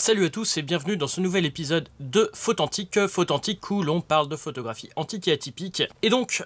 Salut à tous et bienvenue dans ce nouvel épisode de Photantique où l'on parle de photographie antique et atypique. Et donc,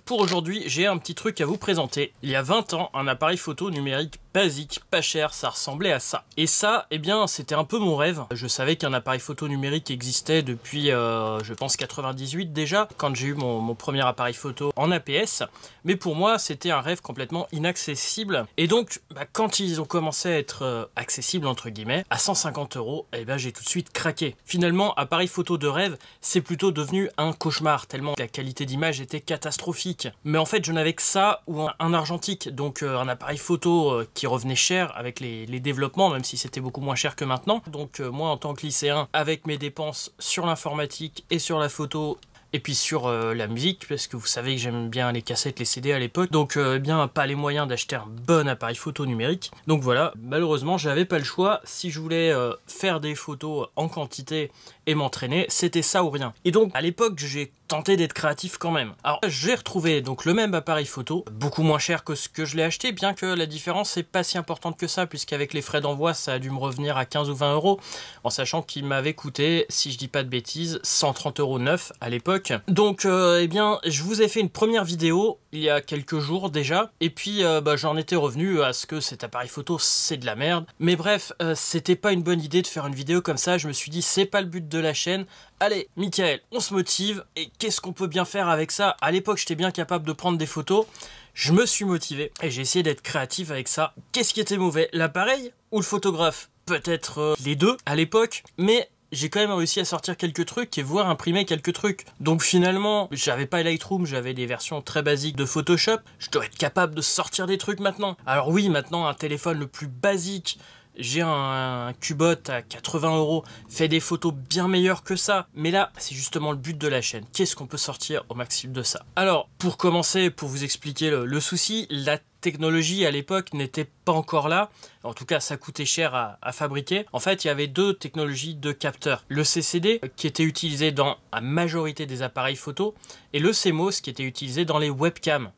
pour aujourd'hui, j'ai un petit truc à vous présenter. Il y a 20 ans, un appareil photo numérique basique, pas cher, ça ressemblait à ça. Et ça, eh bien, c'était un peu mon rêve. Je savais qu'un appareil photo numérique existait depuis, je pense, 98 déjà, quand j'ai eu mon premier appareil photo en APS. Mais pour moi, c'était un rêve complètement inaccessible. Et donc, quand ils ont commencé à être accessibles, entre guillemets, à 150 €, eh ben, j'ai tout de suite craqué. Finalement, appareil photo de rêve, c'est plutôt devenu un cauchemar, tellement la qualité d'image était catastrophique. Mais en fait, je n'avais que ça ou un argentique, donc un appareil photo qui revenait cher avec les développements, même si c'était beaucoup moins cher que maintenant. Donc moi, en tant que lycéen, avec mes dépenses sur l'informatique et sur la photo, et puis sur la musique, parce que vous savez que j'aime bien les cassettes, les CD à l'époque, donc bien pas les moyens d'acheter un bon appareil photo numérique. Donc voilà, malheureusement j'avais pas le choix. Si je voulais faire des photos en quantité et m'entraîner, c'était ça ou rien. Et donc à l'époque j'ai tenté d'être créatif quand même. Alors j'ai retrouvé donc le même appareil photo, beaucoup moins cher que ce que je l'ai acheté, bien que la différence n'est pas si importante que ça, puisqu'avec les frais d'envoi ça a dû me revenir à 15 ou 20 €, en sachant qu'il m'avait coûté, si je dis pas de bêtises, 130 € neuf à l'époque. Donc eh bien je vous ai fait une première vidéo il y a quelques jours déjà, et puis j'en étais revenu à ce que cet appareil photo c'est de la merde. Mais bref, c'était pas une bonne idée de faire une vidéo comme ça. Je me suis dit c'est pas le but de la chaîne. Allez, Michael, on se motive, et qu'est-ce qu'on peut bien faire avec ça? À l'époque, j'étais bien capable de prendre des photos, je me suis motivé, et j'ai essayé d'être créatif avec ça. Qu'est-ce qui était mauvais? L'appareil ou le photographe? Peut-être les deux à l'époque, mais j'ai quand même réussi à sortir quelques trucs et voire imprimer quelques trucs. Donc finalement, j'avais pas Lightroom, j'avais des versions très basiques de Photoshop. Je dois être capable de sortir des trucs maintenant. Alors oui, maintenant, un téléphone le plus basique, j'ai un Cubot à 80 € fait des photos bien meilleures que ça. Mais là, c'est justement le but de la chaîne. Qu'est-ce qu'on peut sortir au maximum de ça? Alors, pour commencer, pour vous expliquer le souci, la technologie à l'époque n'était pas encore là. En tout cas, ça coûtait cher à fabriquer. En fait, il y avait deux technologies de capteurs. Le CCD, qui était utilisé dans la majorité des appareils photo, et le CMOS, qui était utilisé dans les webcams.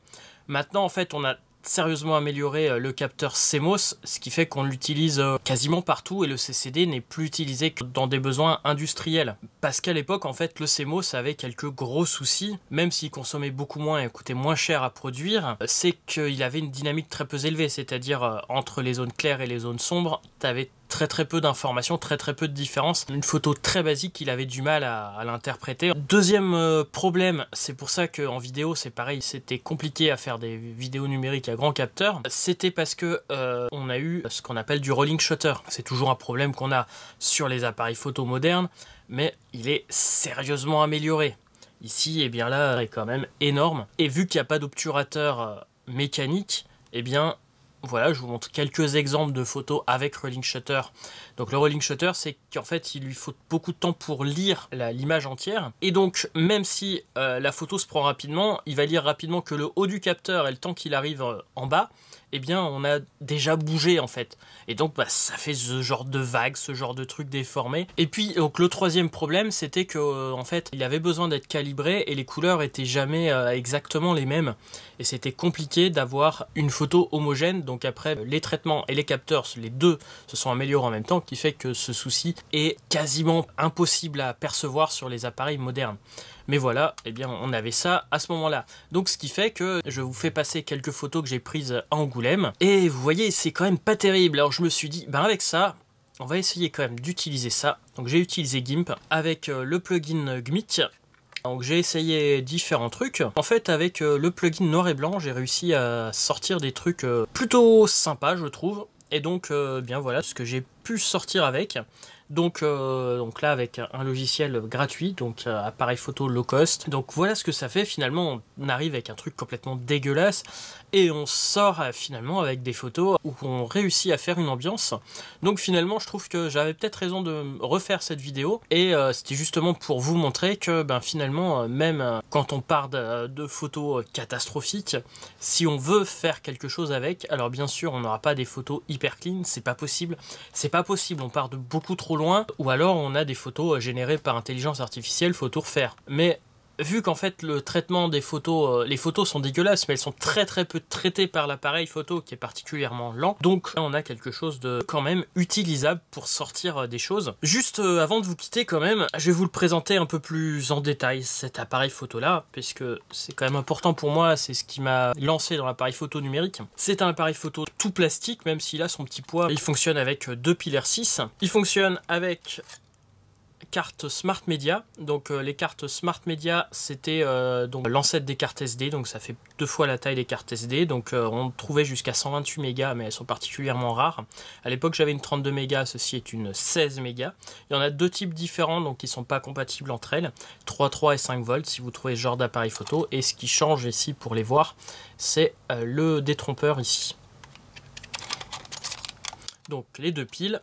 Maintenant, en fait, on a sérieusement amélioré le capteur CMOS, ce qui fait qu'on l'utilise quasiment partout, et le CCD n'est plus utilisé que dans des besoins industriels. Parce qu'à l'époque, en fait, le CMOS avait quelques gros soucis, même s'il consommait beaucoup moins et coûtait moins cher à produire, c'est qu'il avait une dynamique très peu élevée, c'est-à-dire entre les zones claires et les zones sombres, tu avais très peu d'informations, très peu de différence. Une photo très basique, il avait du mal à l'interpréter. Deuxième problème, c'est pour ça qu'en vidéo c'est pareil, c'était compliqué à faire des vidéos numériques à grand capteur, c'était parce que on a eu ce qu'on appelle du rolling shutter. C'est toujours un problème qu'on a sur les appareils photo modernes, mais il est sérieusement amélioré. Ici, et bien là, est quand même énorme. Et vu qu'il n'y a pas d'obturateur mécanique, et bien voilà, je vous montre quelques exemples de photos avec rolling shutter. Donc le rolling shutter, c'est qu'en fait, il lui faut beaucoup de temps pour lire l'image entière. Et donc, même si la photo se prend rapidement, il va lire rapidement que le haut du capteur, et le temps qu'il arrive en bas, eh bien, on a déjà bougé en fait. Et donc, ça fait ce genre de vague, ce genre de truc déformé. Et puis, donc, le troisième problème, c'était que en fait, il avait besoin d'être calibré et les couleurs étaient jamais exactement les mêmes. Et c'était compliqué d'avoir une photo homogène. Donc après, les traitements et les capteurs, les deux se sont améliorés en même temps, qui fait que ce souci est quasiment impossible à percevoir sur les appareils modernes. Mais voilà, eh bien on avait ça à ce moment-là. Donc ce qui fait que je vous fais passer quelques photos que j'ai prises à Angoulême. Et vous voyez, c'est quand même pas terrible. Alors je me suis dit, avec ça, on va essayer quand même d'utiliser ça. Donc j'ai utilisé GIMP avec le plugin GMIC. Donc j'ai essayé différents trucs. En fait, avec le plugin noir et blanc, j'ai réussi à sortir des trucs plutôt sympas, je trouve. Et donc, bien voilà ce que j'ai pu sortir avec. Donc là, avec un logiciel gratuit, donc appareil photo low cost. Donc voilà ce que ça fait. Finalement, on arrive avec un truc complètement dégueulasse et on sort finalement avec des photos où on réussit à faire une ambiance. Donc finalement, je trouve que j'avais peut-être raison de refaire cette vidéo, et c'était justement pour vous montrer que finalement, même quand on part de photos catastrophiques, si on veut faire quelque chose avec, alors bien sûr, on n'aura pas des photos hyper clean, c'est pas possible. C'est pas possible, on part de beaucoup trop loin, ou alors on a des photos générées par intelligence artificielle, faut tout refaire. Mais vu qu'en fait le traitement des photos, les photos sont dégueulasses, mais elles sont très peu traitées par l'appareil photo qui est particulièrement lent. Donc là on a quelque chose de quand même utilisable pour sortir des choses. Juste avant de vous quitter quand même, je vais vous le présenter un peu plus en détail cet appareil photo là, puisque c'est quand même important pour moi, c'est ce qui m'a lancé dans l'appareil photo numérique. C'est un appareil photo tout plastique, même s'il a son petit poids. Il fonctionne avec deux piles R6. Il fonctionne avec carte Smart Media. Donc les cartes Smart Media, c'était donc l'ancêtre des cartes SD, donc ça fait 2 fois la taille des cartes SD. Donc on trouvait jusqu'à 128 mégas, mais elles sont particulièrement rares. À l'époque j'avais une 32 mégas, ceci est une 16 mégas. Il y en a deux types différents, donc qui sont pas compatibles entre elles, 3.3 et 5 volts si vous trouvez ce genre d'appareil photo. Et ce qui change ici pour les voir, c'est le détrompeur ici. Donc les deux piles,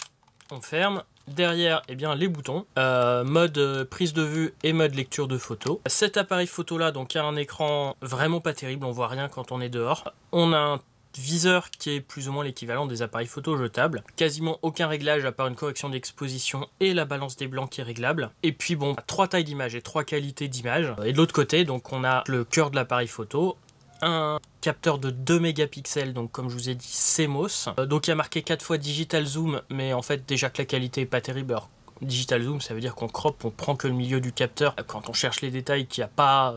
on ferme. Derrière, eh bien, les boutons, mode prise de vue et mode lecture de photo. Cet appareil photo là, donc, a un écran vraiment pas terrible, on voit rien quand on est dehors. On a un viseur qui est plus ou moins l'équivalent des appareils photo jetables. Quasiment aucun réglage à part une correction d'exposition et la balance des blancs qui est réglable. Et puis bon, 3 tailles d'image et 3 qualités d'image. Et de l'autre côté, donc on a le cœur de l'appareil photo, un capteur de 2 mégapixels, donc comme je vous ai dit CMOS. Donc il y a marqué 4 fois digital zoom, mais en fait déjà que la qualité est pas terrible. Alors digital zoom, ça veut dire qu'on crop, on prend que le milieu du capteur. Quand on cherche les détails qu'il n'y a pas,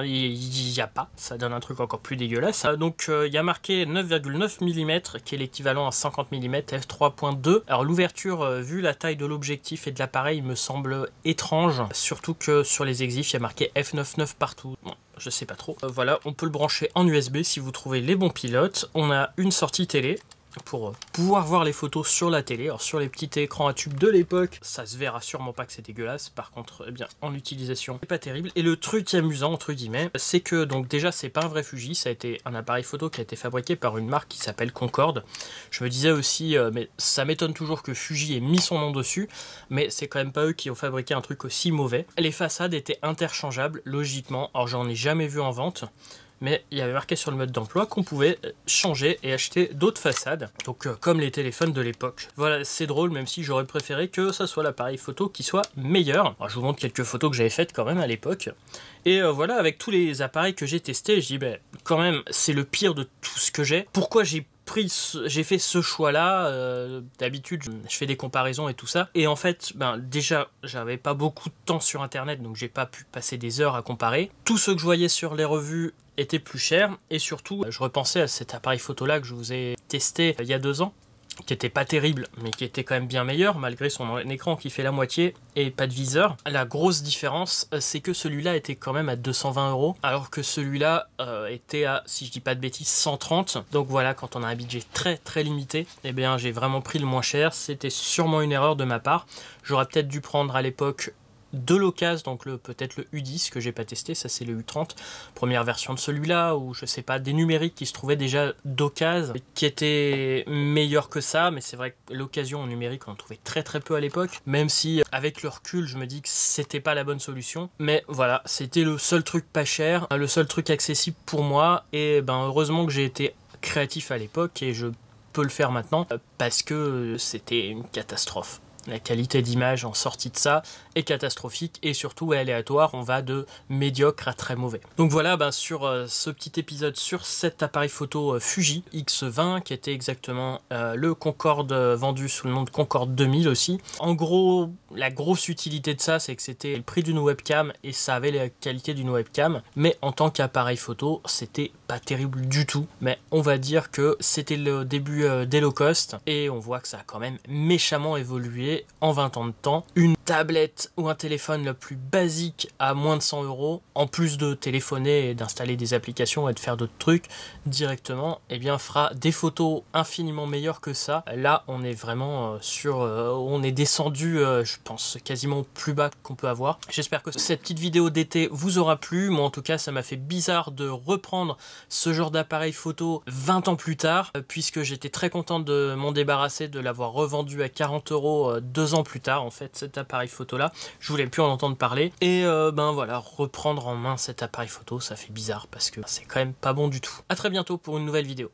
il n'y a pas. Ça donne un truc encore plus dégueulasse. Donc il y a marqué 9,9 mm, qui est l'équivalent à 50 mm f3.2. Alors l'ouverture, vu la taille de l'objectif et de l'appareil, me semble étrange. Surtout que sur les exifs, il y a marqué f9.9 partout. Bon, je sais pas trop. Voilà, on peut le brancher en USB si vous trouvez les bons pilotes. On a une sortie télé pour pouvoir voir les photos sur la télé. Alors sur les petits écrans à tube de l'époque, ça se verra sûrement pas que c'est dégueulasse. Par contre, eh bien, en utilisation, c'est pas terrible. Et le truc amusant, entre guillemets, c'est que donc déjà c'est pas un vrai Fuji, ça a été un appareil photo qui a été fabriqué par une marque qui s'appelle Concorde. Je me disais aussi, mais ça m'étonne toujours que Fuji ait mis son nom dessus, mais c'est quand même pas eux qui ont fabriqué un truc aussi mauvais. Les façades étaient interchangeables, logiquement. Alors j'en ai jamais vu en vente, mais il y avait marqué sur le mode d'emploi qu'on pouvait changer et acheter d'autres façades, donc comme les téléphones de l'époque. Voilà, c'est drôle, même si j'aurais préféré que ça soit l'appareil photo qui soit meilleur. Alors, je vous montre quelques photos que j'avais faites quand même à l'époque. Et voilà, avec tous les appareils que j'ai testés, je dis, ben, quand même, c'est le pire de tout ce que j'ai. Pourquoi j'ai fait ce choix là? D'habitude je fais des comparaisons et tout ça, et en fait déjà j'avais pas beaucoup de temps sur internet, donc j'ai pas pu passer des heures à comparer. Tout ce que je voyais sur les revues était plus cher, et surtout je repensais à cet appareil photo là que je vous ai testé il y a 2 ans, qui était pas terrible, mais qui était quand même bien meilleur, malgré son écran qui fait la moitié et pas de viseur. La grosse différence, c'est que celui-là était quand même à 220 €, alors que celui-là était à, si je dis pas de bêtises, 130. Donc voilà, quand on a un budget très limité, eh bien j'ai vraiment pris le moins cher. C'était sûrement une erreur de ma part. J'aurais peut-être dû prendre à l'époque de l'occasion, donc peut-être le U10 que j'ai pas testé, ça c'est le U30, première version de celui-là, ou je sais pas, des numériques qui se trouvaient déjà d'occasion, qui étaient meilleurs que ça, mais c'est vrai que l'occasion en numérique on en trouvait très peu à l'époque, même si avec le recul je me dis que c'était pas la bonne solution, mais voilà, c'était le seul truc pas cher, le seul truc accessible pour moi, et heureusement que j'ai été créatif à l'époque, et je peux le faire maintenant, parce que c'était une catastrophe. La qualité d'image en sortie de ça est catastrophique, et surtout aléatoire, on va de médiocre à très mauvais. Donc voilà, sur ce petit épisode sur cet appareil photo Fuji X20, qui était exactement le Concorde, vendu sous le nom de Concorde 2000 aussi. En gros, la grosse utilité de ça, c'est que c'était le prix d'une webcam, et ça avait la qualité d'une webcam, mais en tant qu'appareil photo, c'était pas terrible du tout. Mais on va dire que c'était le début des low cost, et on voit que ça a quand même méchamment évolué en 20 ans de temps. Une tablette ou un téléphone le plus basique à moins de 100 €, en plus de téléphoner et d'installer des applications et de faire d'autres trucs directement, eh bien fera des photos infiniment meilleures que ça. Là on est vraiment on est descendu je pense quasiment au plus bas qu'on peut avoir. J'espère que cette petite vidéo d'été vous aura plu. Moi en tout cas ça m'a fait bizarre de reprendre ce genre d'appareil photo 20 ans plus tard, puisque j'étais très content de m'en débarrasser, de l'avoir revendu à 40 € 2 ans plus tard en fait, cet appareil photo là. Je voulais plus en entendre parler, et voilà, reprendre en main cet appareil photo, ça fait bizarre parce que c'est quand même pas bon du tout. À très bientôt pour une nouvelle vidéo.